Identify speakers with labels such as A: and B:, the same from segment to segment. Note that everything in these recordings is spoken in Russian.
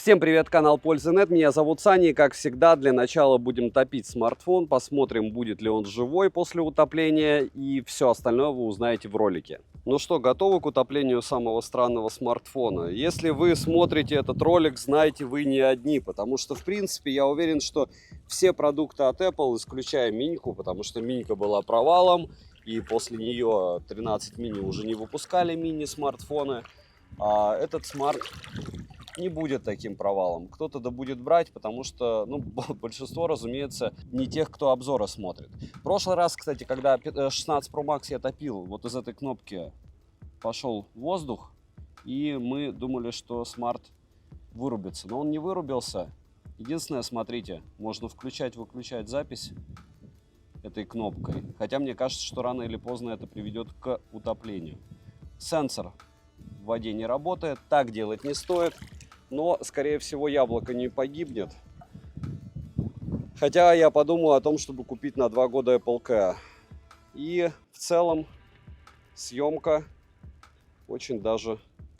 A: Всем привет, канал Польза.нет, меня зовут Саня, и как всегда для начала будем топить смартфон, посмотрим, будет ли он живой после утопления, и все остальное вы узнаете в ролике. Ну что, готовы к утоплению самого странного смартфона? Если вы смотрите этот ролик, знаете, вы не одни, потому что, в принципе, я уверен, что все продукты от Apple, исключая миньку, потому что минька была провалом, и после нее 13 мини уже не выпускали мини-смартфоны, а этот смарт не будет таким провалом. Кто-то да будет брать, потому что, большинство, разумеется, не тех, кто обзоры смотрит. В прошлый раз, кстати, когда 16 Pro Max я топил, вот из этой кнопки пошел воздух, и мы думали, что смарт вырубится. Но он не вырубился. Единственное, смотрите, можно включать-выключать запись этой кнопкой. Хотя мне кажется, что рано или поздно это приведет к утоплению. Сенсор в воде не работает, так делать не стоит. Но, скорее всего, яблоко не погибнет. Хотя я подумал о том, чтобы купить на 2 года Apple Care. И в целом съемка очень даже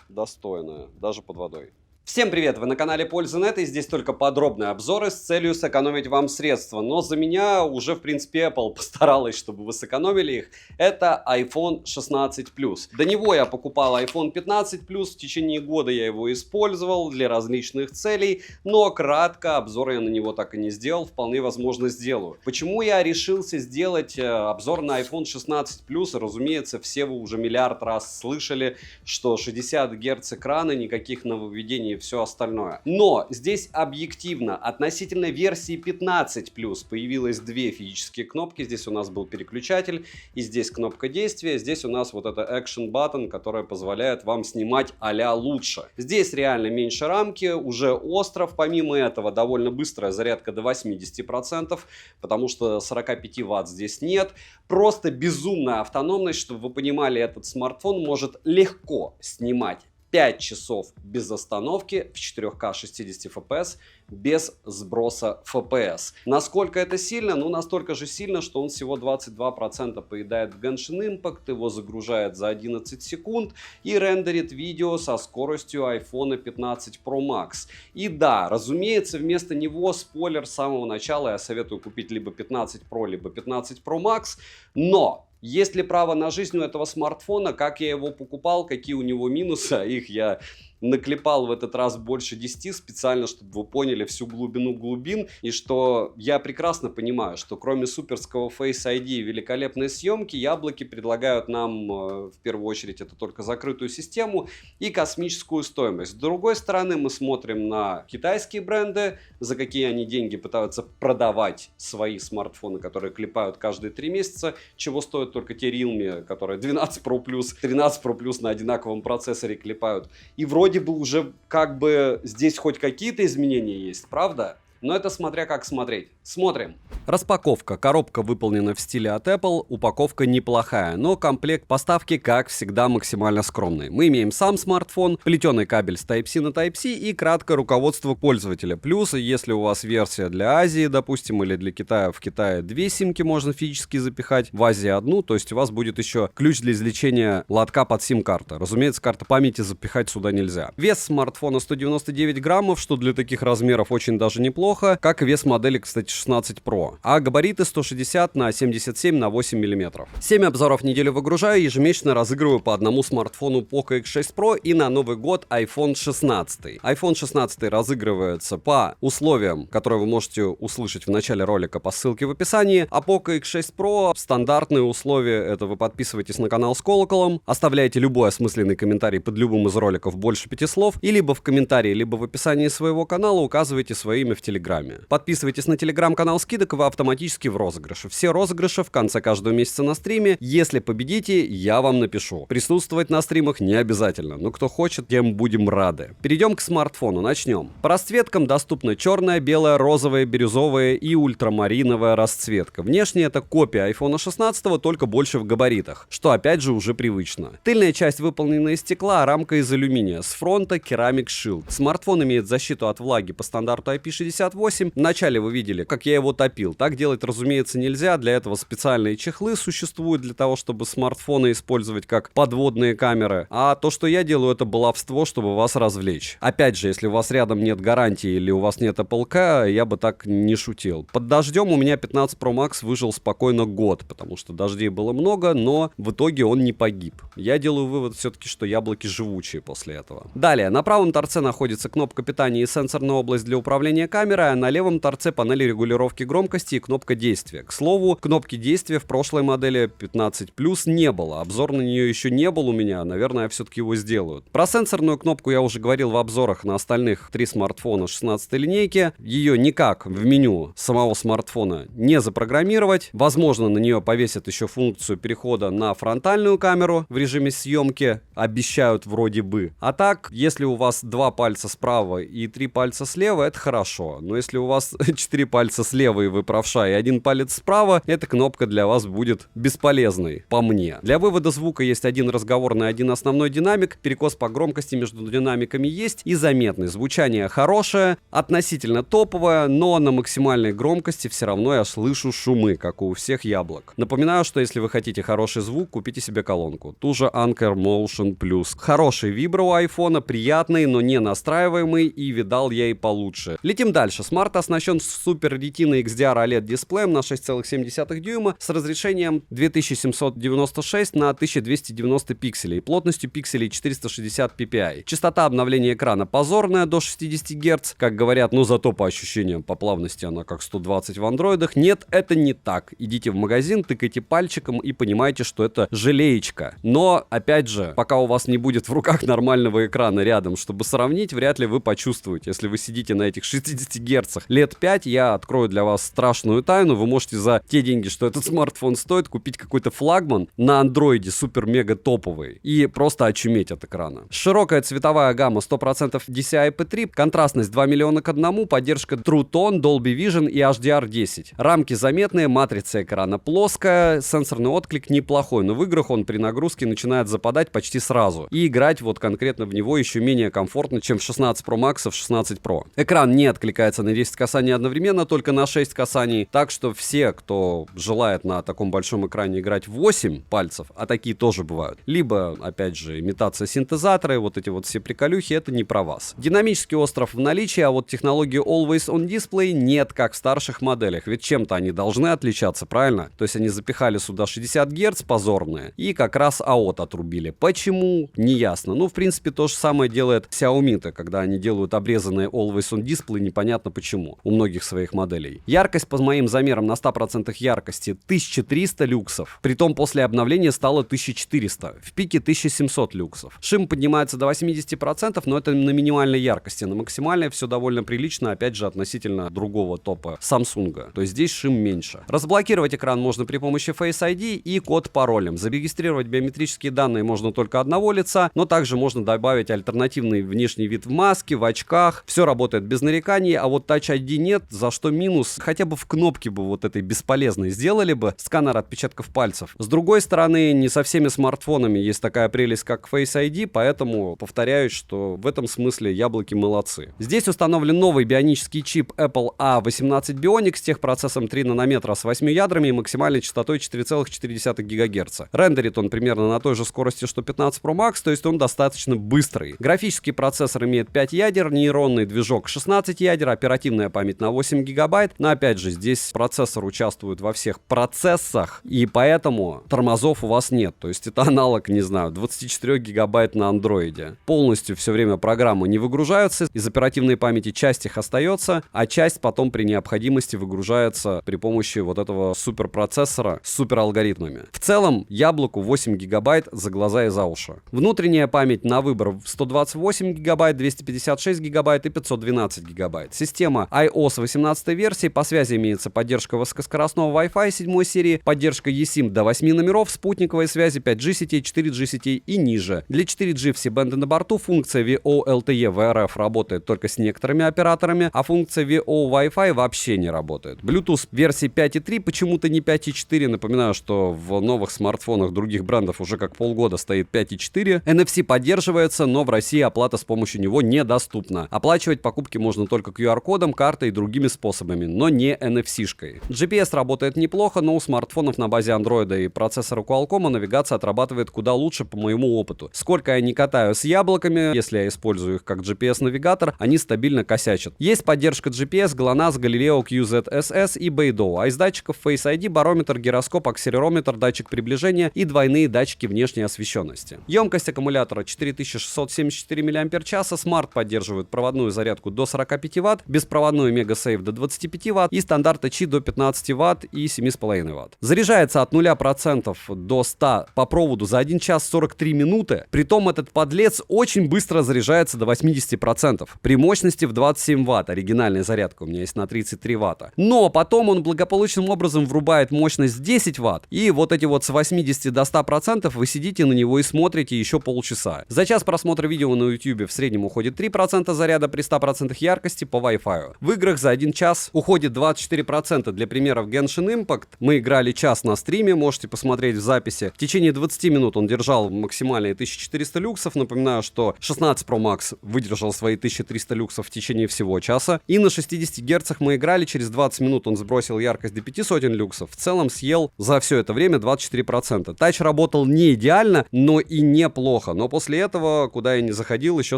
A: достойная, даже под водой. Всем привет! Вы на канале Польза.нет, и здесь только подробные обзоры с целью сэкономить вам средства. Но за меня уже, в принципе, Apple постаралась, чтобы вы сэкономили их. Это iPhone 16 Plus. До него я покупал iPhone 15 Plus, в течение года я его использовал для различных целей, но кратко обзор я на него так и не сделал, вполне возможно сделаю. Почему я решился сделать обзор на iPhone 16 Plus? Разумеется, все вы уже миллиард раз слышали, что 60 Гц экрана, никаких нововведений и все остальное. Но здесь объективно относительно версии 15 Plus появилось две физические кнопки. Здесь у нас был переключатель, и здесь кнопка действия. Здесь у нас вот это Action Button, которая позволяет вам снимать а-ля лучше. Здесь реально меньше рамки, уже остров. Помимо этого, довольно быстрая зарядка до 80%, потому что 45 Вт здесь нет. Просто безумная автономность, чтобы вы понимали, этот смартфон может легко снимать 5 часов без остановки в 4К 60 FPS без сброса FPS. Насколько это сильно? Ну, настолько же сильно, что он всего 22% поедает в Genshin Impact, его загружает за 11 секунд и рендерит видео со скоростью iPhone 15 Pro Max. И да, разумеется, вместо него, спойлер, с самого начала я советую купить либо 15 Pro, либо 15 Pro Max, но есть ли право на жизнь у этого смартфона, как я его покупал, какие у него минусы, их я наклепал в этот раз больше 10 специально, чтобы вы поняли всю глубину глубин, и что я прекрасно понимаю, что кроме суперского Face ID и великолепной съемки, яблоки предлагают нам в первую очередь это только закрытую систему и космическую стоимость. С другой стороны, мы смотрим на китайские бренды, за какие они деньги пытаются продавать свои смартфоны, которые клепают каждые 3 месяца, чего стоят только те Realme, которые 12 Pro Plus, 13 Pro Plus на одинаковом процессоре клепают. И вроде бы уже как бы здесь хоть какие-то изменения есть, правда? Но это смотря как смотреть. Смотрим. Распаковка. Коробка выполнена в стиле от Apple, упаковка неплохая, но комплект поставки, как всегда, максимально скромный. Мы имеем сам смартфон, плетеный кабель с Type-C на Type-C и краткое руководство пользователя. Плюс, если у вас версия для Азии, допустим, или для Китая, в Китае 2 симки можно физически запихать, в Азии 1, то есть у вас будет еще ключ для извлечения лотка под сим-карты. Разумеется, карта памяти запихать сюда нельзя. Вес смартфона 199 граммов, что для таких размеров очень даже неплохо. Как и вес модели, кстати, 16 Pro. А габариты 160 на 77 на 8 мм. 7 обзоров в неделю выгружаю, ежемесячно разыгрываю по одному смартфону Poco X6 Pro и на Новый год iPhone 16. iPhone 16 разыгрывается по условиям, которые вы можете услышать в начале ролика по ссылке в описании. А Poco X6 Pro стандартные условия, это вы подписываетесь на канал с колоколом, оставляете любой осмысленный комментарий под любым из роликов больше 5 слов, и либо в комментарии, либо в описании своего канала указываете свое имя в Телеграме. Подписывайтесь на телеграм-канал скидок, и вы автоматически в розыгрыше. Все розыгрыши в конце каждого месяца на стриме. Если победите, я вам напишу. Присутствовать на стримах не обязательно, но кто хочет, тем будем рады. Перейдем к смартфону, начнем. По расцветкам доступна черная, белая, розовая, бирюзовая и ультрамариновая расцветка. Внешне это копия iPhone 16, только больше в габаритах, что опять же уже привычно. Тыльная часть выполнена из стекла, а рамка из алюминия. С фронта Ceramic Shield. Смартфон имеет защиту от влаги по стандарту IP68. Вначале вы видели, как я его топил. научил. Так делать, разумеется, нельзя. Для этого специальные чехлы существуют для того, чтобы смартфоны использовать как подводные камеры. А то, что я делаю, это баловство, чтобы вас развлечь. Опять же, если у вас рядом нет гарантии или у вас нет Apple K, я бы так не шутил. Под дождем у меня 15 Pro Max выжил спокойно год, потому что дождей было много, но в итоге он не погиб. Я делаю вывод все-таки, что яблоки живучие после этого. Далее, на правом торце находится кнопка питания и сенсорная область для управления камерой, а на левом торце панель регулировки громкости и кнопка действия. К слову, кнопки действия в прошлой модели 15 Plus не было. Обзор на нее еще не был у меня, наверное, все-таки его сделают. Про сенсорную кнопку я уже говорил в обзорах на остальных 3 смартфона 16 линейки. Ее никак в меню самого смартфона не запрограммировать. Возможно, на нее повесят еще функцию перехода на фронтальную камеру в режиме съемки. Обещают вроде бы. А так, если у вас 2 пальца справа и 3 пальца слева, это хорошо. Но если у вас 4 пальца слева и вы правша, и 1 палец справа, эта кнопка для вас будет бесполезной, по мне. Для вывода звука есть один разговорный, один основной динамик. Перекос по громкости между динамиками есть и заметный. Звучание хорошее, относительно топовое, но на максимальной громкости все равно я слышу шумы, как у всех яблок. Напоминаю, что если вы хотите хороший звук, купите себе колонку. Ту же Anker Motion Plus. Хороший вибро у айфона, приятный, но не настраиваемый, и видал я и получше. Летим дальше. Смарт оснащен Super Retina XDR OLED дисплеем на 6,7 дюйма с разрешением 2796 на 1290 пикселей и плотностью пикселей 460 ppi. Частота обновления экрана позорная до 60 Гц, как говорят, но зато по ощущениям, по плавности она как 120 в андроидах. Нет, это не так. Идите в магазин, тыкайте пальчиком и понимаете, что это желеечка. Но, опять же, пока у вас не будет в руках нормального экрана рядом, чтобы сравнить, вряд ли вы почувствуете. Если вы сидите на этих 60 Гц лет 5, я открою для вас страшную тайну. Вы можете за те деньги, что этот смартфон стоит, купить какой-то флагман на андроиде супер-мега топовый и просто очуметь от экрана. Широкая цветовая гамма 100% DCI-P3, контрастность 2 миллиона к 1, поддержка True Tone, Dolby Vision и HDR10. Рамки заметные, матрица экрана плоская, сенсорный отклик неплохой, но в играх он при нагрузке начинает западать почти сразу. И играть вот конкретно в него еще менее комфортно, чем в 16 Pro Max и в 16 Pro. Экран не откликается на 10 касаний одновременно, только на 6 касаний, так что все, кто желает на таком большом экране играть 8 пальцев, а такие тоже бывают, либо, опять же, имитация синтезатора и вот эти вот все приколюхи, это не про вас. Динамический остров в наличии, а вот технологии Always On Display нет, как в старших моделях, ведь чем-то они должны отличаться, правильно? То есть они запихали сюда 60 Гц позорные и как раз AOT отрубили. Почему? Неясно. Ну, в принципе, то же самое делает Xiaomi-то, когда они делают обрезанные Always On Display, непонятно почему, у многих своих моделей. Яркость, по моим замерам, на 100% яркости 1300 люксов, притом после обновления стало 1400, в пике 1700 люксов. Шим поднимается до 80%, но это на минимальной яркости, на максимальной все довольно прилично, опять же, относительно другого топа Samsung, то есть здесь шим меньше. Разблокировать экран можно при помощи Face ID и код-паролем. Зарегистрировать биометрические данные можно только одного лица, но также можно добавить альтернативный внешний вид в маске, в очках. Все работает без нареканий, а вот Touch ID нет, за что минус. Хотя бы в кнопке бы вот этой бесполезной сделали бы сканер отпечатков пальцев. С другой стороны, не со всеми смартфонами есть такая прелесть, как Face ID, поэтому повторяюсь, что в этом смысле яблоки молодцы. Здесь установлен новый бионический чип Apple A18 Bionic с техпроцессом 3 нанометра с 8 ядрами и максимальной частотой 4,4 ГГц. Рендерит он примерно на той же скорости, что 15 Pro Max, то есть он достаточно быстрый. Графический процессор имеет 5 ядер, нейронный движок 16 ядер, оперативная память на 8 ГБ. Но опять же, здесь процессор участвует во всех процессах, и поэтому тормозов у вас нет. То есть это аналог, не знаю, 24 ГБ на андроиде. Полностью все время программы не выгружаются, из оперативной памяти часть их остается, а часть потом при необходимости выгружается при помощи вот этого суперпроцессора с супералгоритмами. В целом, яблоку 8 ГБ за глаза и за уши. Внутренняя память на выбор 128 ГБ, 256 ГБ и 512 ГБ. Система iOS 18 версии, по связи имеется поддержка высокоскоростного Wi-Fi 7 серии, поддержка eSIM до 8 номеров, спутниковой связи 5G сетей, 4G сетей и ниже. Для 4G все бенды на борту, функция VoLTE в РФ работает только с некоторыми операторами, а функция VO Wi-Fi вообще не работает. Bluetooth версии 5.3, почему-то не 5.4, напоминаю, что в новых смартфонах других брендов уже как полгода стоит 5.4. NFC поддерживается, но в России оплата с помощью него недоступна. Оплачивать покупки можно только QR-кодом, картой и другими способами, но не NFC-шкой. GPS работает неплохо, но у смартфонов на базе Android и процессора Qualcomm навигация отрабатывает куда лучше по моему опыту. Сколько я не катаю с яблоками, если я использую их как GPS-навигатор, они стабильно косячат. Есть поддержка GPS, GLONASS, Galileo, QZSS и Beidou, а из датчиков Face ID, барометр, гироскоп, акселерометр, датчик приближения и двойные датчики внешней освещенности. Емкость аккумулятора 4674 мАч, смарт поддерживает проводную зарядку до 45 Вт, беспроводную MegaSafe до 25 Вт и стандарт Qi до 15 Вт и 7,5 Вт. Заряжается от 0% до 100 по проводу за 1 час 43 минуты, притом этот подлец очень быстро заряжается до 80% при мощности в 27 Вт, оригинальная зарядка у меня есть на 33 Вт. Но потом он благополучным образом врубает мощность в 10 Вт, и вот эти вот с 80 до 100% вы сидите на него и смотрите еще полчаса. За час просмотра видео на YouTube в среднем уходит 3% заряда при 100% яркости по Wi-Fi. В играх за 1 час уходит 24%. Для примера, в Genshin Impact мы играли час на стриме, можете посмотреть в записи. В течение 20 минут он держал максимальные 1400 люксов. Напоминаю, что 16 Pro Max выдержал свои 1300 люксов в течение всего часа. И на 60 Гц мы играли, через 20 минут он сбросил яркость до 500 люксов. В целом съел за все это время 24%. Тач работал не идеально, но и неплохо. Но после этого, куда я не заходил, еще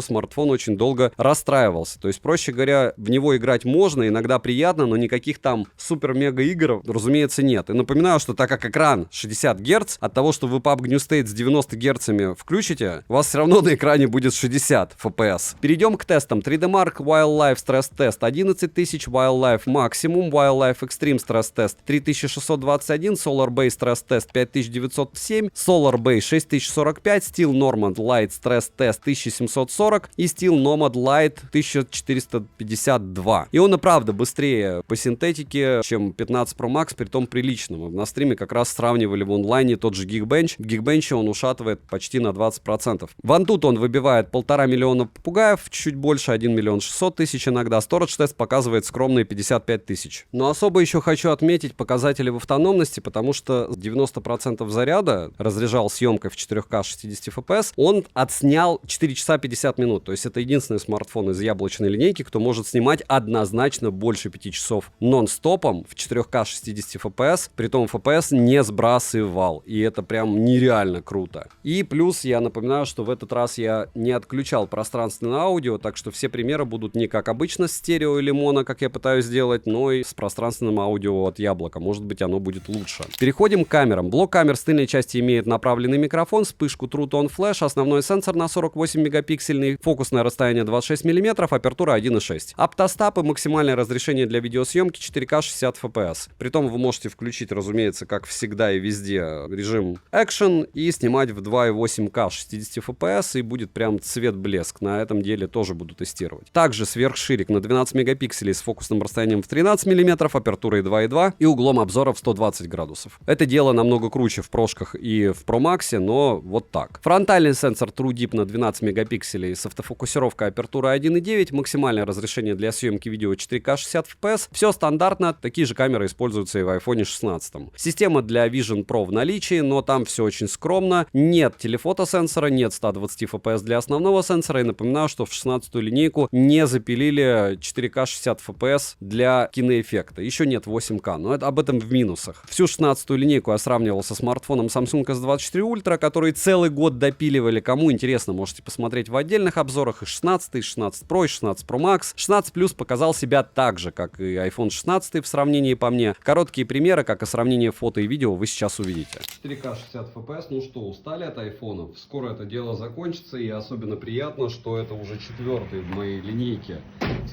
A: смартфон очень долго расстраивался. То есть, проще говоря, в него играть можно, иногда приятно, но никаких там супер-мега игр, разумеется, нет. И напоминаю, что так как экран 60 Гц, от того, что вы PUBG New State с 90 Гц включите, у вас все равно на экране будет 60 FPS. Перейдем к тестам. 3D Mark Wildlife Stress Test 11000, Wildlife Maximum, Wildlife Extreme Stress Test 3621, Solar Bay Stress Test 5907, Solar Bay 6045, Steel Nomad Light Stress Test 1740 и Steel Nomad Light 1452. И он и правда быстрее по синтетике, чем 15 Pro Max, притом приличным. На стриме как раз сравнивали в онлайне тот же Geekbench. В Geekbench он ушатывает почти на 20%. В Antutu он выбивает 1,5 миллиона попугаев, чуть больше 1 миллион 600 тысяч иногда. Storage тест показывает скромные 55 тысяч. Но особо еще хочу отметить показатели в автономности, потому что 90% заряда разряжал съемкой в 4К 60 FPS, он отснял 4 часа 50 минут. То есть это единственный смартфон из яблочной линейки, кто может снимать однозначно больше 5 часов нон-стопом в 4К 60 FPS, притом FPS не сбрасывал. И это прям нереально круто. И плюс я напоминаю, что в этот раз я не отключал пространственное аудио, так что все примеры будут не как обычно с стерео или моно, как я пытаюсь сделать, но и с пространственным аудио от Яблока. Может быть, оно будет лучше. Переходим к камерам. Блок камер с тыльной части имеет направленный микрофон, вспышку True Tone Flash, основной сенсор на 48 мегапиксельный, фокусное расстояние 26 мм, апертура 1.6. Оптостап и максимальное разрешение для видеосъемки 4К 60 FPS. Притом вы можете включить, разумеется, как всегда и везде, режим Action и снимать в 2.8К 60 FPS, и будет прям цвет-блеск. На этом деле тоже буду тестировать. Также сверхширик на 12 мегапикселей с фокусным расстоянием в 13 мм, апертурой 2.2 и углом обзора в 120 градусов. Это дело намного круче в прошках и в Pro Max, но вот так. Фронтальный сенсор True Deep на 12 мегапикселей с автофокусировкой, апертура 1.9, максимальное разрешение для съемки видео 4К 60 FPS. Все стандартно, такие же камеры используются и в iPhone 16. Система для Vision Pro в наличии, но там все очень скромно. Нет телефотосенсора, нет 120 FPS для основного сенсора. И напоминаю, что в 16-ю линейку не запилили 4К 60 FPS для киноэффекта. Еще нет 8К, но это об этом в минусах. Всю 16-ю линейку я сравнивал со смартфоном Samsung S24 Ultra, который целый год допиливали. Кому интересно, можете посмотреть в отдельных обзорах. И 16, и 16 Pro, и 16 Pro Max. 16 Plus показал себя так же, как и iPhone 16 в сравнении по мне. Короткие примеры, как и сравнение фото и видео, вы сейчас увидите. 4К 60 FPS, ну что, устали от айфонов? Скоро это дело закончится, и особенно приятно, что это уже 4-й в моей линейке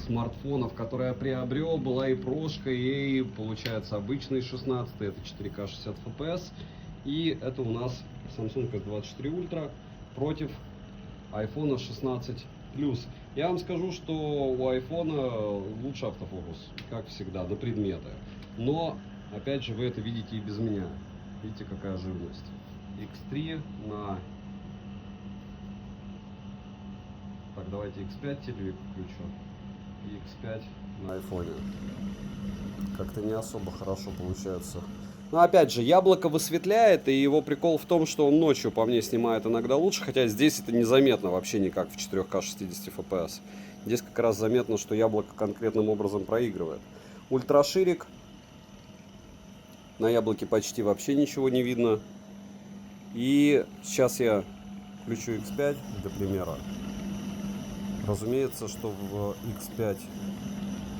A: смартфонов, которые я приобрел. Была и прошка, и получается обычный 16, это 4К 60 FPS. И это у нас Samsung S24 Ultra против iPhone 16 Plus. Я вам скажу, что у iPhone лучше автофокус, как всегда, на предметы. Но, опять же, вы это видите и без меня. Видите, какая живность. X3 на... Так, давайте X5 телевик включу. И X5 на iPhone. Как-то не особо хорошо получается. Но опять же, яблоко высветляет, и его прикол в том, что он ночью по мне снимает иногда лучше, хотя здесь это незаметно вообще никак в 4К 60 FPS. Здесь как раз заметно, что яблоко конкретным образом проигрывает. Ультраширик На яблоке почти вообще ничего не видно. И сейчас я включу X5 для примера. Разумеется, что в X5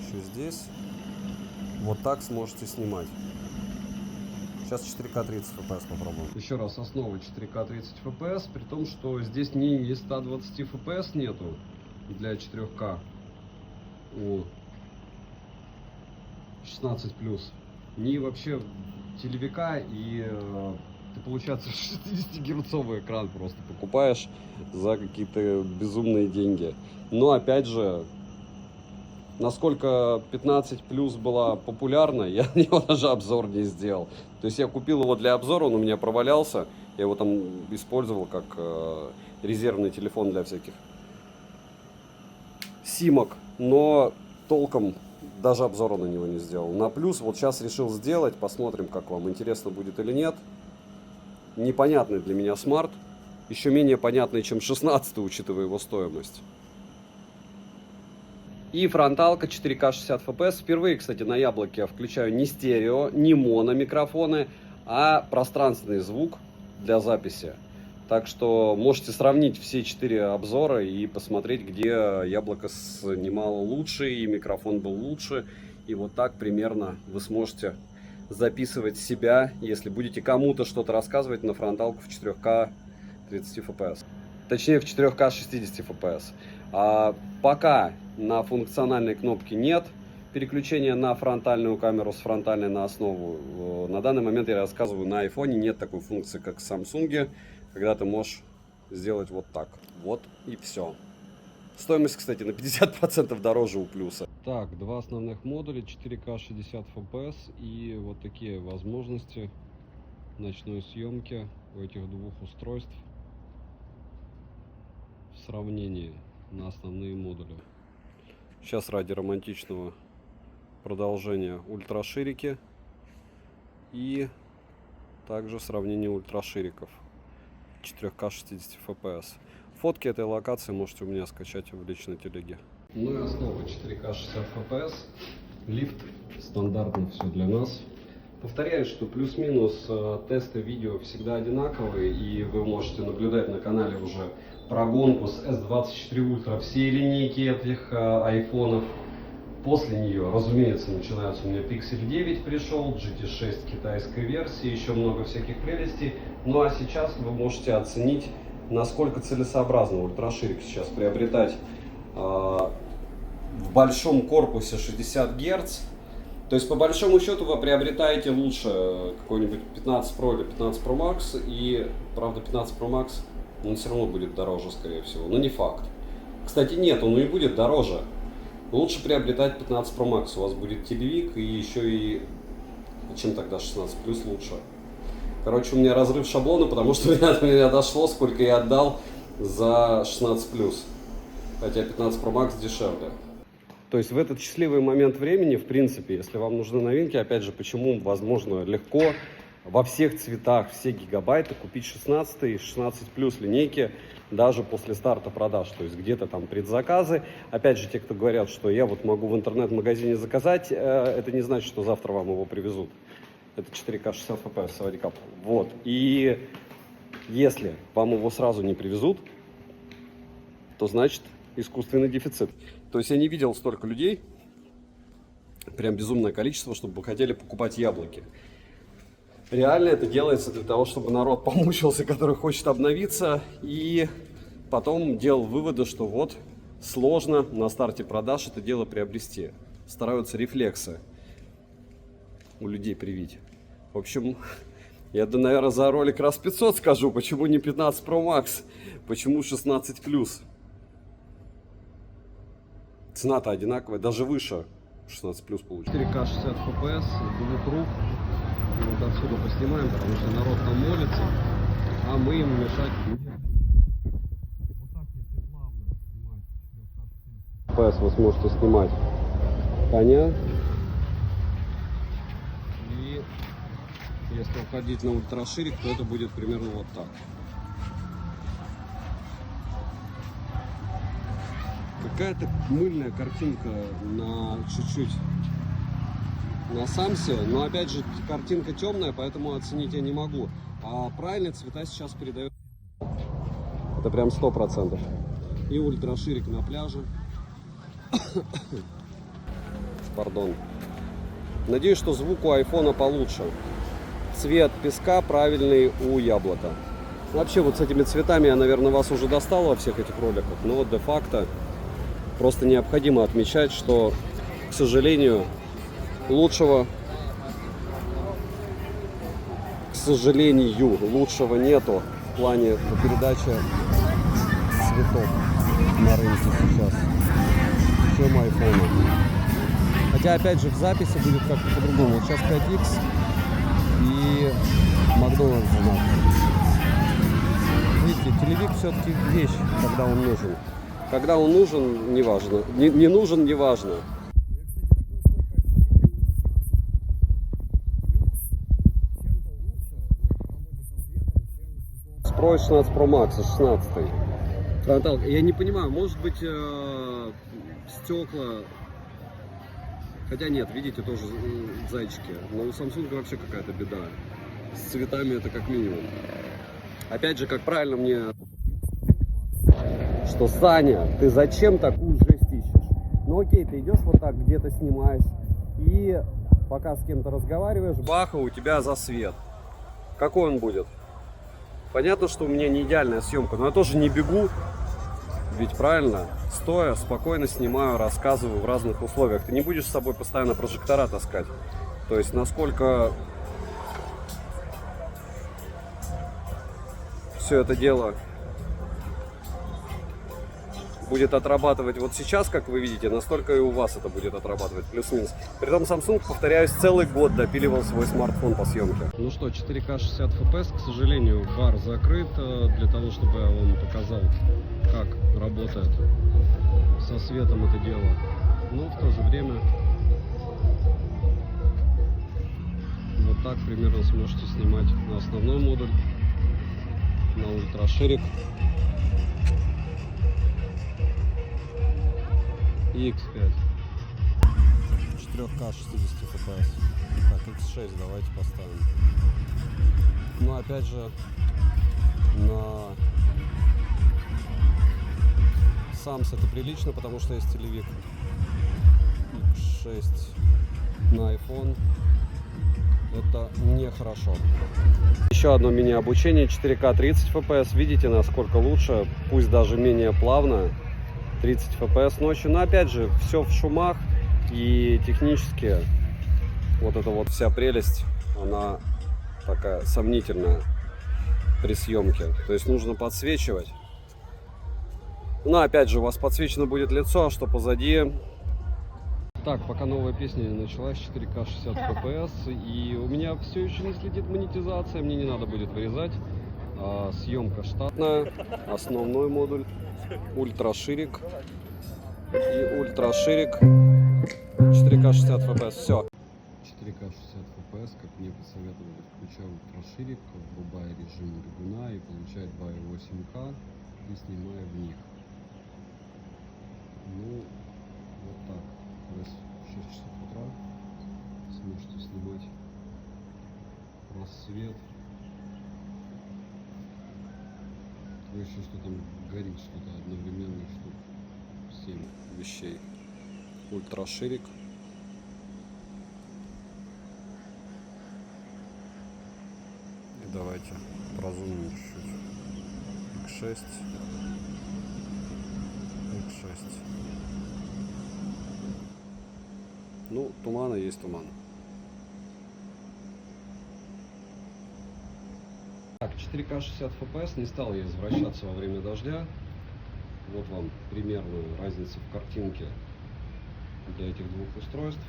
A: еще здесь вот так сможете снимать. Сейчас 4К 30 FPS попробуем. Еще раз, основа 4К 30 FPS, при том, что здесь ни 120 FPS нету для 4К. О, 16 плюс. Ни вообще телевика, и ты, получается, 60-герцовый экран просто покупаешь за какие-то безумные деньги. Но опять же, насколько 15 плюс была популярна, я на него даже обзор не сделал. То есть я купил его для обзора, он у меня провалялся. Я его там использовал как резервный телефон для всяких симок. Но толком даже обзора на него не сделал. На плюс вот сейчас решил сделать. Посмотрим, как вам интересно будет или нет. Непонятный для меня смарт. Еще менее понятный, чем 16, учитывая его стоимость. И фронталка 4К 60 FPS. Впервые, кстати, на яблоке я включаю не стерео, не моно микрофоны, а пространственный звук для записи. Так что можете сравнить все 4 обзора и посмотреть, где яблоко снимало лучше и микрофон был лучше. И вот так примерно вы сможете записывать себя, если будете кому-то что-то рассказывать на фронталку в 4К 30 FPS. Точнее, в 4К 60 FPS. А пока на функциональной кнопке нет переключения на фронтальную камеру с фронтальной на основу. На данный момент я рассказываю, на айфоне нет такой функции, как в Samsung, когда ты можешь сделать вот так. Вот и все. Стоимость, кстати, на 50% дороже у плюса. Так, два основных модуля, 4К 60 FPS и вот такие возможности ночной съемки у этих двух устройств в сравнении на основные модули. Сейчас ради романтичного продолжения ультраширики и также сравнение ультрашириков 4К 60 FPS. Фотки этой локации можете у меня скачать в личной телеге. Ну и основа 4К 60 FPS. Лифт стандартно все для нас. Повторяю, что плюс-минус тесты видео всегда одинаковые, и вы можете наблюдать на канале уже прогонку с S24 Ultra, все линейки этих айфонов. После нее, разумеется, начинается у меня Pixel 9 пришел, GT6 китайской версии, еще много всяких прелестей. Ну а сейчас вы можете оценить, насколько целесообразно ультраширик сейчас приобретать в большом корпусе 60 Гц. То есть, по большому счету, вы приобретаете лучше какой-нибудь 15 Pro или 15 Pro Max. И, правда, 15 Pro Max, он все равно будет дороже, скорее всего. Но не факт. Кстати, нет, он и будет дороже. Лучше приобретать 15 Pro Max. У вас будет телевик и еще и... Чем тогда 16 плюс лучше? Короче, у меня разрыв шаблона, потому что до меня дошло, сколько я отдал за 16 плюс. Хотя 15 Pro Max дешевле. То есть в этот счастливый момент времени, в принципе, если вам нужны новинки, опять же, почему возможно легко во всех цветах, все гигабайты купить 16 и 16 плюс линейки даже после старта продаж. То есть где-то там предзаказы. Опять же, те, кто говорят, что я вот могу в интернет-магазине заказать, это не значит, что завтра вам его привезут. Это 4К 60 FPS, Sawadikap. Вот. И если вам его сразу не привезут, то значит искусственный дефицит. То есть я не видел столько людей, прям безумное количество, чтобы хотели покупать яблоки. Реально это делается для того, чтобы народ помучился, который хочет обновиться, и потом делал выводы, что вот сложно на старте продаж это дело приобрести. Стараются рефлексы у людей привить. В общем, я, наверное, за ролик раз 500 скажу, почему не 15 Pro Max, почему 16 плюс. Цена-то одинаковая, даже выше 16 плюс получится. 4К 60 FPS, двух. Вот отсюда поснимаем, потому что народ там молится, а мы ему мешать будем. Вот так, если плавно снимать 4К 60 FPS, вы сможете снимать коня. И если уходить на ультраширик, то это будет примерно вот так. Какая-то мыльная картинка на чуть-чуть на Самсе, но опять же картинка темная, поэтому оценить я не могу. А правильные цвета сейчас передают. Это прям 100%. И ультраширик на пляже. Пардон. Надеюсь, что звук у айфона получше. Цвет песка правильный у яблока. Вообще вот с этими цветами я, наверное, вас уже достал во всех этих роликах. Но вот де-факто просто необходимо отмечать, что, к сожалению, лучшего нету в плане передачи цветов на рынке сейчас, чем айфона. Хотя опять же в записи будет как-то по-другому. Вот сейчас 5X и Макдональдс знак. Видите, телевик все-таки вещь, когда он нужен. Когда он нужен, неважно. Не нужен, неважно. Pro 16 Pro Max, 16. Фронтал. Я не понимаю, может быть стекла. Хотя нет, видите, тоже зайчики. Но у Samsung вообще какая-то беда. С цветами это как минимум. Опять же, как правильно мне, что Саня, ты зачем такую жесть ищешь? Ну окей, ты идешь вот так, где-то снимаешь, и пока с кем-то разговариваешь, баха, у тебя засвет. Какой он будет? Понятно, что у меня не идеальная съемка, но я тоже не бегу. Ведь правильно, стоя, спокойно снимаю, рассказываю в разных условиях. Ты не будешь с собой постоянно прожектора таскать. То есть насколько все это дело будет отрабатывать вот сейчас, как вы видите, настолько и у вас это будет отрабатывать, плюс-минус. Притом Samsung, повторяюсь, целый год допиливал свой смартфон по съемке. Ну что, 4К 60 FPS, к сожалению, бар закрыт, для того, чтобы я вам показал, как работает со светом это дело. Но в то же время вот так примерно сможете снимать на основной модуль, на ультраширик и X5. 4К 60 FPS. Так, X6 давайте поставим. Но опять же на Samsung это прилично, потому что есть телевик. X6 на iPhone это нехорошо. Еще одно мини-обучение, 4К 30 FPS. Видите, насколько лучше, пусть даже менее плавно. 30 FPS ночью, но опять же все в шумах, и технически вот эта вот вся прелесть, она такая сомнительная при съемке. То есть нужно подсвечивать. Но опять же у вас подсвечено будет лицо, а что позади. Так, пока новая песня не началась, 4К 60 FPS, и у меня все еще не следит монетизация, мне не надо будет вырезать. Съемка штатная, основной модуль, ультраширик и ультраширик, 4К 60 FPS, все. 4К 60 FPS, как мне посоветовали, включаю ультраширик, врубая режим бегуна и получает 2,8К и снимая в них. Ну, вот так, то есть в 6 часов утра сможете снимать рассвет. Еще что там горит, что-то одновременно, что 7 вещей. Ультраширик. И давайте прозумим чуть-чуть. X6. X6. Ну, тумана есть туман. Так, 4К 60 FPS, не стал я извращаться во время дождя. Вот вам примерная разница в картинке для этих двух устройств.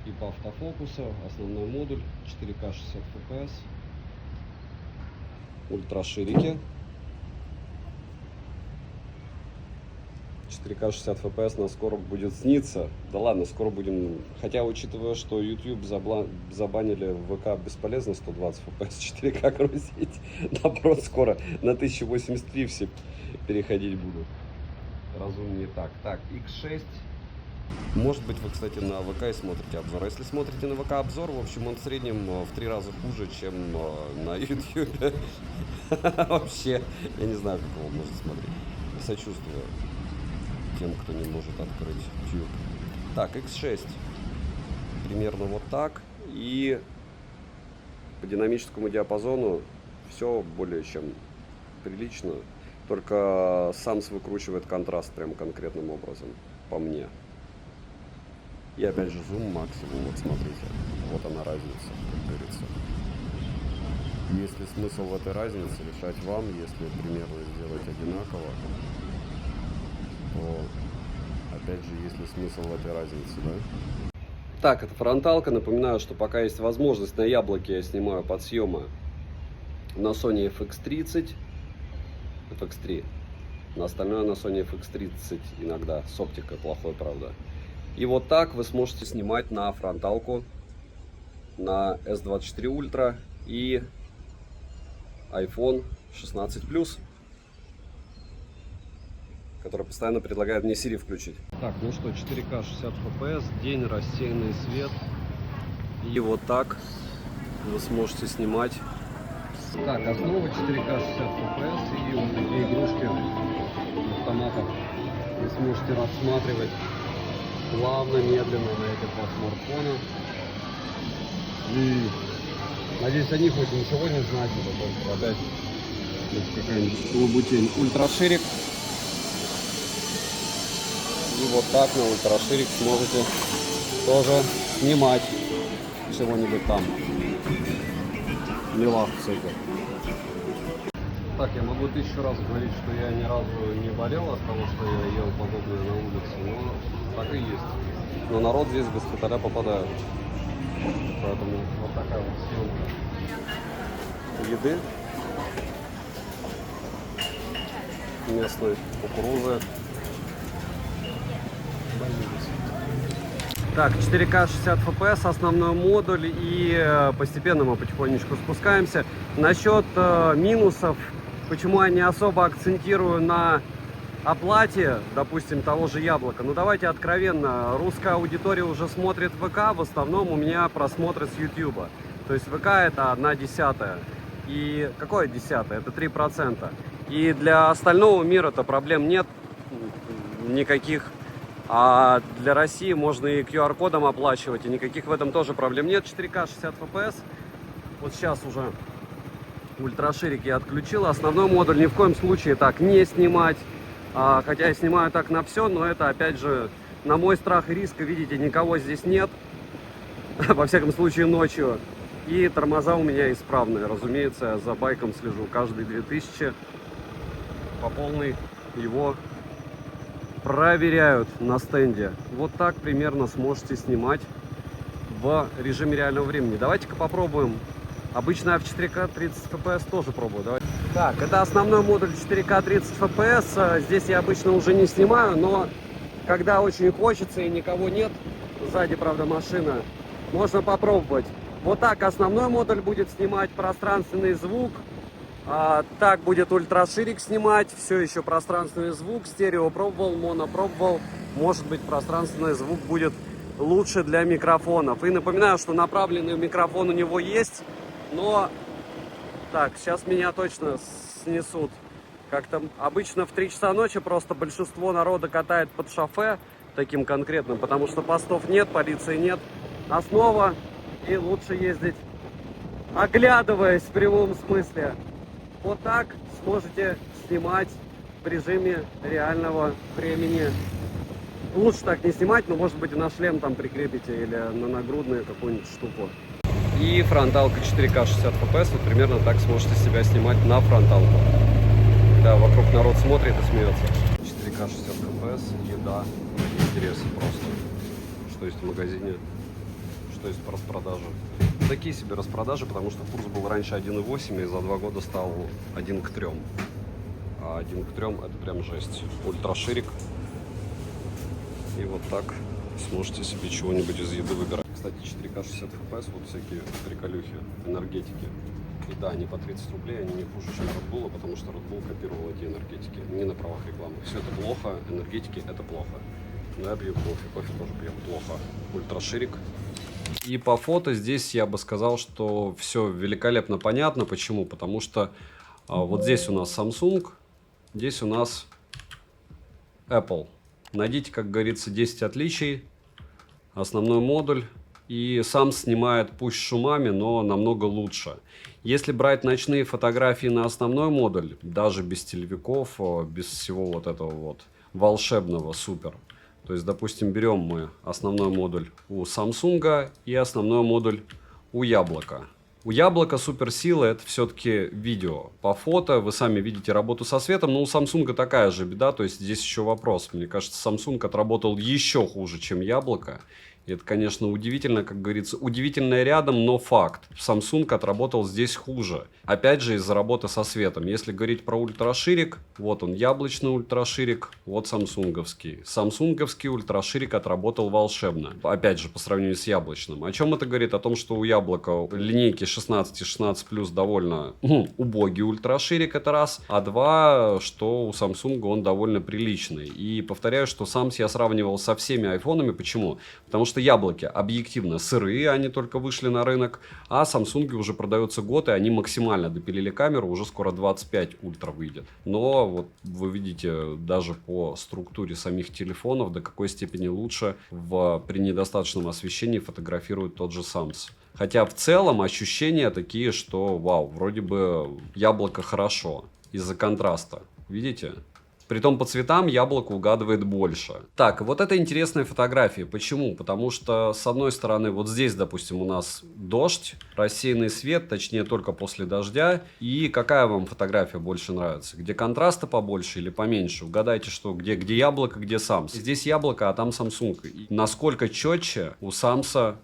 A: И по автофокусу, основной модуль, 4К 60 FPS, ультраширики, 4К 60 FPS нас скоро будет сниться. Да ладно, скоро будем. Хотя, учитывая, что YouTube забанили в ВК бесполезно 120 FPS 4К грузить, наоборот, скоро на 1080p все переходить будут. Разумнее так. Так, X6. Может быть, вы, кстати, на ВК и смотрите обзор. Если смотрите на ВК обзор, в общем, он в среднем в 3 раза хуже, чем на YouTube. Вообще, я не знаю, как его можно смотреть. Сочувствую тем, кто не может открыть YouTube. Так, X6. Примерно вот так. И по динамическому диапазону все более чем прилично. Только Sams выкручивает контраст прям конкретным образом, по мне. И опять же зум максимум, вот смотрите, вот она разница, как говорится. Есть ли смысл в этой разнице, решать вам, если примерно сделать одинаково, то опять же есть ли смысл в этой разнице, да? Так, это фронталка, напоминаю, что пока есть возможность, на яблоке я снимаю подсъемы на Sony FX30, FX3, на остальное на Sony FX30 иногда, с оптикой плохой, правда. И вот так вы сможете снимать на фронталку, на S24 Ultra и iPhone 16 Plus, который постоянно предлагает мне Siri включить. Так, ну что, 4К 60 FPS, день, рассеянный свет. И вот так вы сможете снимать. Так, основа 4К 60 FPS и вот такие игрушки автоматов вы сможете рассматривать плавно, медленно на этих два смартфона. И надеюсь, они хоть ничего не значат, а то опять какая-нибудь лабутень. Ультраширик. И вот так на ультраширик сможете тоже снимать чего-нибудь там. Милах всяких. Так, я могу 1000 раз говорить, что я ни разу не болел от того, что я ел подобное на улице, но так и есть. Но народ здесь без госпиталя попадает. Поэтому вот такая вот съемка еды местной кукурузы. Так, 4К 60 FPS, основной модуль, и постепенно мы потихонечку спускаемся. Насчет минусов, почему я не особо акцентирую на оплате, допустим, того же яблока. Ну давайте откровенно, русская аудитория уже смотрит ВК, в основном у меня просмотры с YouTube. То есть ВК это 1/10. И какое 10? Это 3%. И для остального мира-то проблем нет никаких. А для России можно и QR-кодом оплачивать, и никаких в этом тоже проблем нет. 4К 60 FPS. Вот сейчас уже ультраширик я отключил. Основной модуль ни в коем случае так не снимать. Хотя я снимаю так на все, но это опять же на мой страх и риск. Видите, никого здесь нет. Во всяком случае ночью. И тормоза у меня исправные. Разумеется, я за байком слежу каждые 2000. По полной его проверяют на стенде. Вот так примерно сможете снимать в режиме реального времени. Давайте-ка попробуем. Обычно я в 4К 30 FPS тоже пробую. Давайте. Так, это основной модуль 4К 30 FPS. Здесь я обычно уже не снимаю, но когда очень хочется и никого нет, сзади, правда, машина, можно попробовать. Вот так основной модуль будет снимать пространственный звук. Так будет ультраширик снимать, все еще пространственный звук, стерео пробовал, моно пробовал, может быть пространственный звук будет лучше для микрофонов. И напоминаю, что направленный микрофон у него есть, но так, сейчас меня точно снесут. Как-то обычно в 3 часа ночи просто большинство народа катает под шофе, таким конкретным, потому что постов нет, полиции нет, основа, и лучше ездить оглядываясь в прямом смысле. Вот так сможете снимать в режиме реального времени. Лучше так не снимать, но может быть и на шлем там прикрепите или на нагрудную какую-нибудь штуку. И фронталка 4К 60 FPS, вот примерно так сможете себя снимать на фронталку. Да, вокруг народ смотрит и смеется. 4К 60 FPS, еда, интересы просто. Что есть в магазине, что есть по распродаже. Такие себе распродажи, потому что курс был раньше 1,8 и за 2 года стал 1 к 3. А 1 к 3 это прям жесть. Ультраширик. И вот так сможете себе чего-нибудь из еды выбирать. Кстати, 4К 60 FPS, вот всякие приколюхи, энергетики. И да, они по 30 рублей, они не хуже, чем Red Bull, потому что Red Bull копировал эти энергетики. Не на правах рекламы. Все это плохо, энергетики это плохо. Но я пью кофе. Кофе тоже пьем плохо. Ультраширик. И по фото здесь я бы сказал, что все великолепно понятно. Почему? Потому что вот здесь у нас Samsung, здесь у нас Apple. Найдите, как говорится, 10 отличий. Основной модуль. И сам снимает пусть шумами, но намного лучше. Если брать ночные фотографии на основной модуль, даже без телевиков, без всего вот этого вот волшебного, супер. То есть, допустим, берем мы основной модуль у Samsung и основной модуль у Яблока. У Яблока суперсила — это все-таки видео. По фото вы сами видите работу со светом, но у Samsung такая же беда, то есть здесь еще вопрос. Мне кажется, Samsung отработал еще хуже, чем Яблоко. И это, конечно, удивительно, как говорится, удивительное рядом, но факт. Samsung отработал здесь хуже. Опять же, из-за работы со светом. Если говорить про ультраширик, вот он, яблочный ультраширик, вот самсунговский. Самсунговский ультраширик отработал волшебно. Опять же, по сравнению с яблочным. О чем это говорит? О том, что у Яблока линейки 16 и 16+, довольно убогий ультраширик, это раз. А два, что у Samsung он довольно приличный. И повторяю, что сам я сравнивал со всеми айфонами. Почему? Потому что Яблоки объективно сырые, они только вышли на рынок, а Samsung уже продается год, и они максимально допилили камеру, уже скоро 25 ультра выйдет. Но вот вы видите даже по структуре самих телефонов, до какой степени лучше при недостаточном освещении фотографирует тот же Samsung. Хотя в целом ощущения такие, что вау, вроде бы Яблоко хорошо из-за контраста. Видите? Притом по цветам Яблоко угадывает больше. Так, вот это интересная фотография. Почему? Потому что, с одной стороны, вот здесь, допустим, у нас дождь, рассеянный свет, точнее, только после дождя. И какая вам фотография больше нравится? Где контраста побольше или поменьше? Угадайте, что где Яблоко, где Samsung. Здесь Яблоко, а там Samsung. И насколько четче у Samsung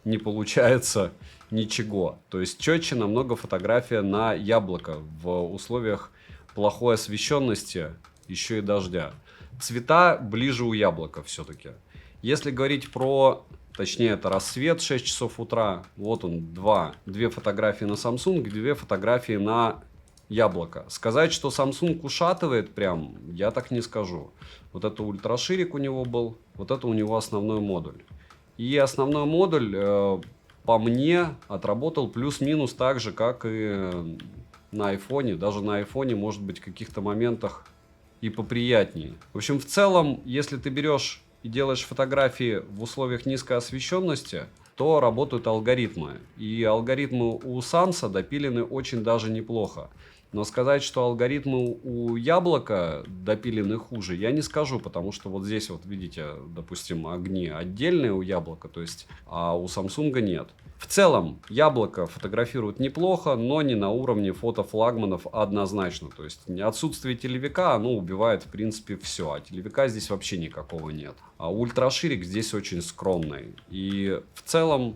A: не получается ничего. То есть четче намного фотография на Яблоко в условиях плохой освещенности, еще и дождя. Цвета ближе у Яблока все-таки. Если говорить про, точнее, это рассвет 6 часов утра, вот он, две фотографии на Samsung, две фотографии на Яблоко. Сказать, что Samsung ушатывает прям, я так не скажу. Вот это ультраширик у него был, вот это у него основной модуль. И основной модуль, по мне, отработал плюс-минус так же, как и на айфоне. Даже на айфоне, может быть, в каких-то моментах и поприятнее. В общем, в целом, если ты берешь и делаешь фотографии в условиях низкой освещенности, то работают алгоритмы. И алгоритмы у Samsung допилены очень даже неплохо. Но сказать, что алгоритмы у Яблока допилены хуже, я не скажу, потому что вот здесь вот видите, допустим, огни отдельные у Яблока, то есть, а у Samsung нет. В целом, Яблоко фотографирует неплохо, но не на уровне фотофлагманов однозначно. То есть отсутствие телевика, оно убивает в принципе все, а телевика здесь вообще никакого нет. А ультраширик здесь очень скромный. И в целом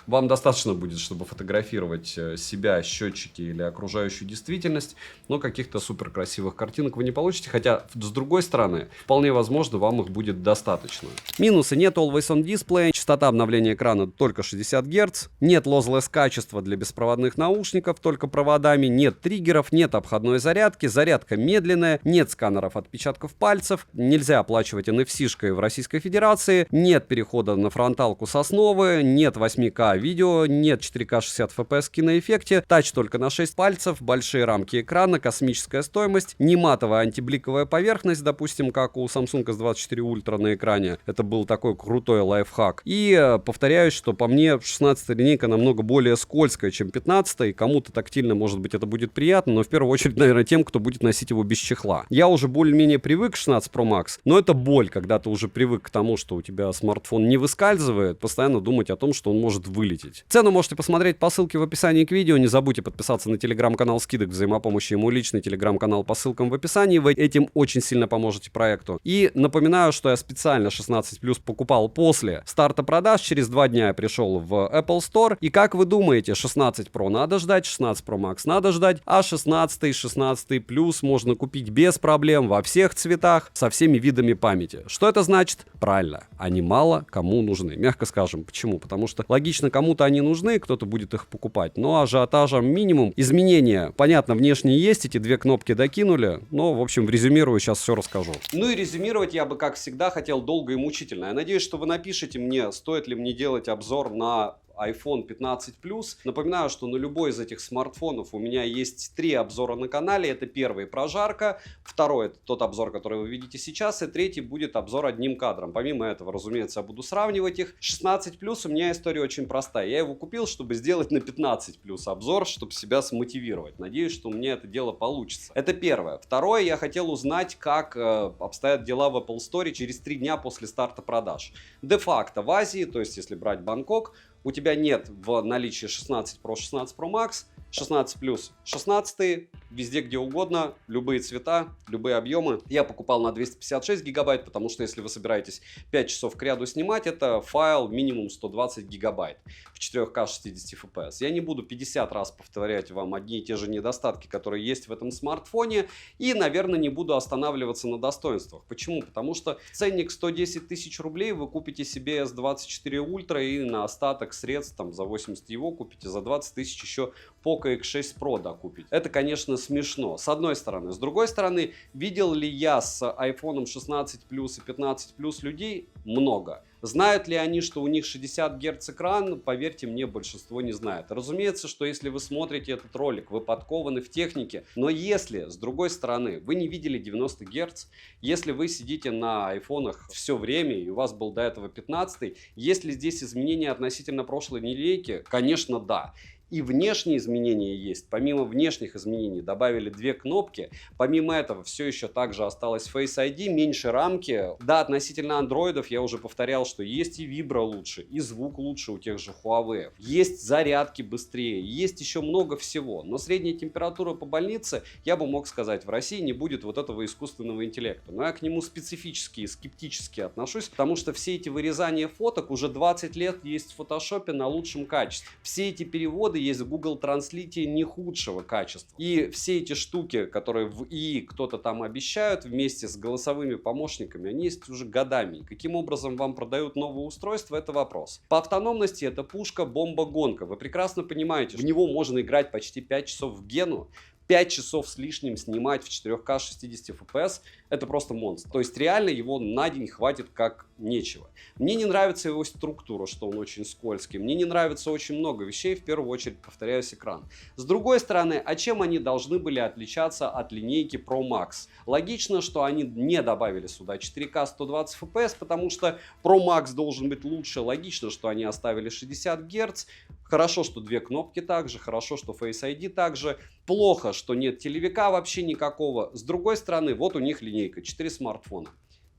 A: вам достаточно будет, чтобы фотографировать себя, счетчики или окружающую действительность, но каких-то супер красивых картинок вы не получите, хотя, с другой стороны, вполне возможно, вам их будет достаточно. Минусы: нет Always On Display, частота обновления экрана только 60 Гц, нет lossless качества для беспроводных наушников, только проводами, нет триггеров, нет обходной зарядки, зарядка медленная, нет сканеров отпечатков пальцев, нельзя оплачивать NFC-шкой в Российской Федерации, нет перехода на фронталку с основы, нет 8К видео, нет 4К 60 FPS в киноэффекте, тач только на 6 пальцев, большие рамки экрана, космическая стоимость, не матовая антибликовая поверхность, допустим, как у Samsung S24 Ultra на экране. Это был такой крутой лайфхак. И повторяюсь, что по мне 16-я линейка намного более скользкая, чем 15-я, и кому-то тактильно, может быть, это будет приятно, но в первую очередь, наверное, тем, кто будет носить его без чехла. Я уже более-менее привык к 16 Pro Max, но это боль, когда ты уже привык к тому, что у тебя смартфон не выскальзывает, постоянно думать о том, что он может вылететь. Цену можете посмотреть по ссылке в описании к видео. Не забудьте подписаться на телеграм-канал скидок взаимопомощи и мой личный телеграм-канал по ссылкам в описании. Вы этим очень сильно поможете проекту. И напоминаю, что я специально 16+ покупал после старта продаж. Через 2 дня я пришел в Apple Store. И как вы думаете, 16 Pro надо ждать, 16 Pro Max надо ждать, а 16 Plus можно купить без проблем во всех цветах, со всеми видами памяти. Что это значит? Правильно, они мало кому нужны. Мягко скажем. Почему? Потому что логично кому-то они нужны, кто-то будет их покупать, но ажиотажа минимум. Изменения, понятно, внешние есть, эти две кнопки докинули, но, в общем, резюмирую, сейчас все расскажу. Ну и резюмировать я бы, как всегда, хотел долго и мучительно. Я надеюсь, что вы напишите мне, стоит ли мне делать обзор на iPhone 15 Plus. Напоминаю, что на любой из этих смартфонов у меня есть 3 обзора на канале. Это первый — прожарка, второй — это тот обзор, который вы видите сейчас, и третий будет обзор одним кадром. Помимо этого, разумеется, я буду сравнивать их. 16 Plus у меня история очень простая. Я его купил, чтобы сделать на 15 Plus обзор, чтобы себя смотивировать. Надеюсь, что у меня это дело получится. Это первое. Второе, я хотел узнать, как обстоят дела в Apple Store через 3 дня после старта продаж. Де-факто в Азии, то есть если брать Бангкок, у тебя нет в наличии 16 Pro, 16 Pro Max, 16 Plus, 16, везде где угодно, любые цвета, любые объемы. Я покупал на 256 гигабайт, потому что если вы собираетесь 5 часов кряду снимать, это файл минимум 120 гигабайт в 4К 60 FPS. Я не буду 50 раз повторять вам одни и те же недостатки, которые есть в этом смартфоне, и, наверное, не буду останавливаться на достоинствах. Почему? Потому что ценник 110 тысяч рублей вы купите себе S24 Ultra и на остаток средств там, за 80 его купите, за 20 тысяч еще Poco X6 Pro докупить. Это, конечно, смешно, с одной стороны. С другой стороны, видел ли я с iPhone 16 Plus и 15 Plus людей? Много. Знают ли они, что у них 60 Гц экран? Поверьте мне, большинство не знает. Разумеется, что если вы смотрите этот ролик, вы подкованы в технике, но если, с другой стороны, вы не видели 90 Гц, если вы сидите на айфонах все время, и у вас был до этого 15, есть ли здесь изменения относительно прошлой линейки? Конечно, да. И внешние изменения есть. Помимо внешних изменений добавили 2 кнопки. Помимо этого все еще также осталось Face ID, меньше рамки. Да, относительно андроидов я уже повторял, что есть и вибро лучше, и звук лучше у тех же Huawei. Есть зарядки быстрее, есть еще много всего. Но средняя температура по больнице, я бы мог сказать, в России не будет вот этого искусственного интеллекта. Но я к нему специфически и скептически отношусь, потому что все эти вырезания фоток уже 20 лет есть в фотошопе на лучшем качестве. Все эти переводы есть в Google Translate не худшего качества. И все эти штуки, которые в ИИ кто-то там обещают вместе с голосовыми помощниками, они есть уже годами. И каким образом вам продают новое устройство, это вопрос. По автономности это пушка, бомба, гонка. Вы прекрасно понимаете, в него можно играть почти 5 часов в Гену. 5 часов с лишним снимать в 4К 60 FPS — это просто монстр. То есть реально его на день хватит как нечего. Мне не нравится его структура, что он очень скользкий. Мне не нравится очень много вещей, в первую очередь, повторяюсь, экран. С другой стороны, а чем они должны были отличаться от линейки Pro Max? Логично, что они не добавили сюда 4К 120 FPS, потому что Pro Max должен быть лучше. Логично, что они оставили 60 Гц. Хорошо, что 2 кнопки также, хорошо, что Face ID также. Плохо, что нет телевика вообще никакого. С другой стороны, вот у них линейка, 4 смартфона.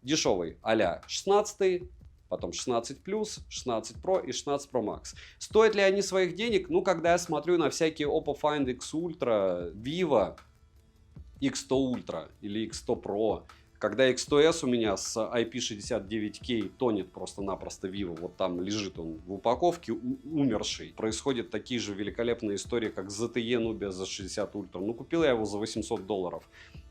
A: Дешевый а-ля 16, потом 16 Plus, 16 Pro и 16 Pro Max. Стоят ли они своих денег? Ну, когда я смотрю на всякие Oppo Find X Ultra, Vivo X100 Ultra или X100 Pro, когда X100S у меня с IP69K тонет просто-напросто Vivo, вот там лежит он в упаковке умерший. Происходят такие же великолепные истории, как ZTE Nubia за 60 Ultra. Ну, купил я его за $800.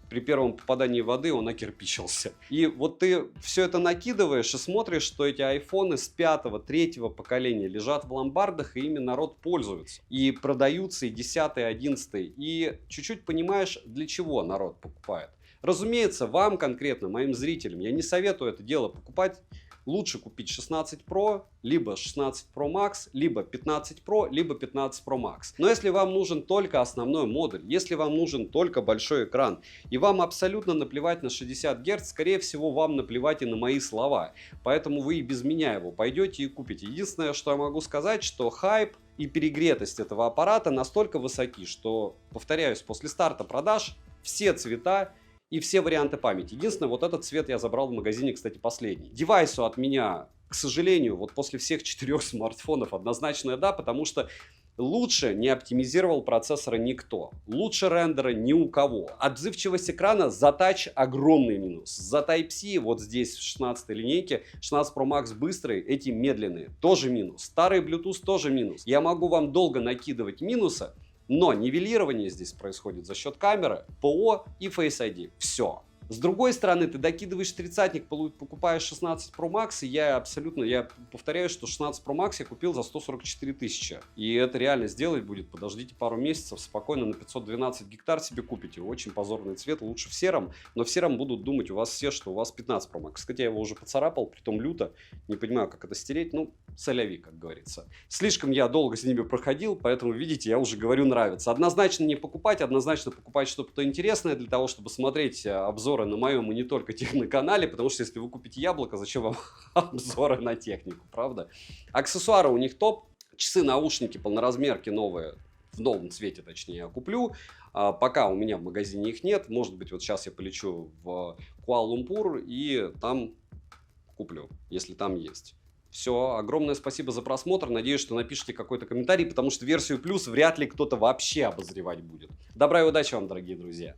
A: При первом попадании воды он окирпичился. И вот ты все это накидываешь и смотришь, что эти айфоны с 5-го, 3-го поколения лежат в ломбардах, и ими народ пользуется. И продаются и 10-й, 11-й. И чуть-чуть понимаешь, для чего народ покупает. Разумеется, вам конкретно, моим зрителям, я не советую это дело покупать. Лучше купить 16 Pro, либо 16 Pro Max, либо 15 Pro, либо 15 Pro Max. Но если вам нужен только основной модуль, если вам нужен только большой экран, и вам абсолютно наплевать на 60 Гц, скорее всего, вам наплевать и на мои слова. Поэтому вы и без меня его пойдете и купите. Единственное, что я могу сказать, что хайп и перегретость этого аппарата настолько высоки, что, повторяюсь, после старта продаж все цвета и все варианты памяти. Единственное, вот этот цвет я забрал в магазине, кстати, последний. Девайсу от меня, к сожалению, вот после всех 4 смартфонов однозначная да, потому что лучше не оптимизировал процессора никто. Лучше рендера ни у кого. Отзывчивость экрана за Touch огромный минус. За Type-C вот здесь в 16 линейке 16 Pro Max быстрые, эти медленные. Тоже минус. Старый Bluetooth тоже минус. Я могу вам долго накидывать минусы, но нивелирование здесь происходит за счет камеры, ПО и Face ID. Все. С другой стороны, ты докидываешь тридцатник, покупаешь 16 Pro Max, и я повторяю, что 16 Pro Max я купил за 144 тысячи. И это реально сделать будет, подождите пару месяцев, спокойно на 512 гектар себе купите. Очень позорный цвет, лучше в сером, но в сером будут думать у вас все, что у вас 15 Pro Max. Кстати, я его уже поцарапал, притом люто, не понимаю, как это стереть, ну, соляви, как говорится. Слишком я долго с ними проходил, поэтому, видите, я уже говорю, нравится. Однозначно не покупать, однозначно покупать что-то интересное для того, чтобы смотреть обзоры на моем и не только техноканале, потому что если вы купите яблоко, зачем вам обзоры на технику, правда? Аксессуары у них топ, часы, наушники, полноразмерки новые, в новом цвете, точнее, я куплю. Пока у меня в магазине их нет, может быть, вот сейчас я полечу в Куала-Лумпур и там куплю, если там есть. Все, огромное спасибо за просмотр. Надеюсь, что напишите какой-то комментарий, потому что версию плюс вряд ли кто-то вообще обозревать будет. Добра и удачи вам, дорогие друзья!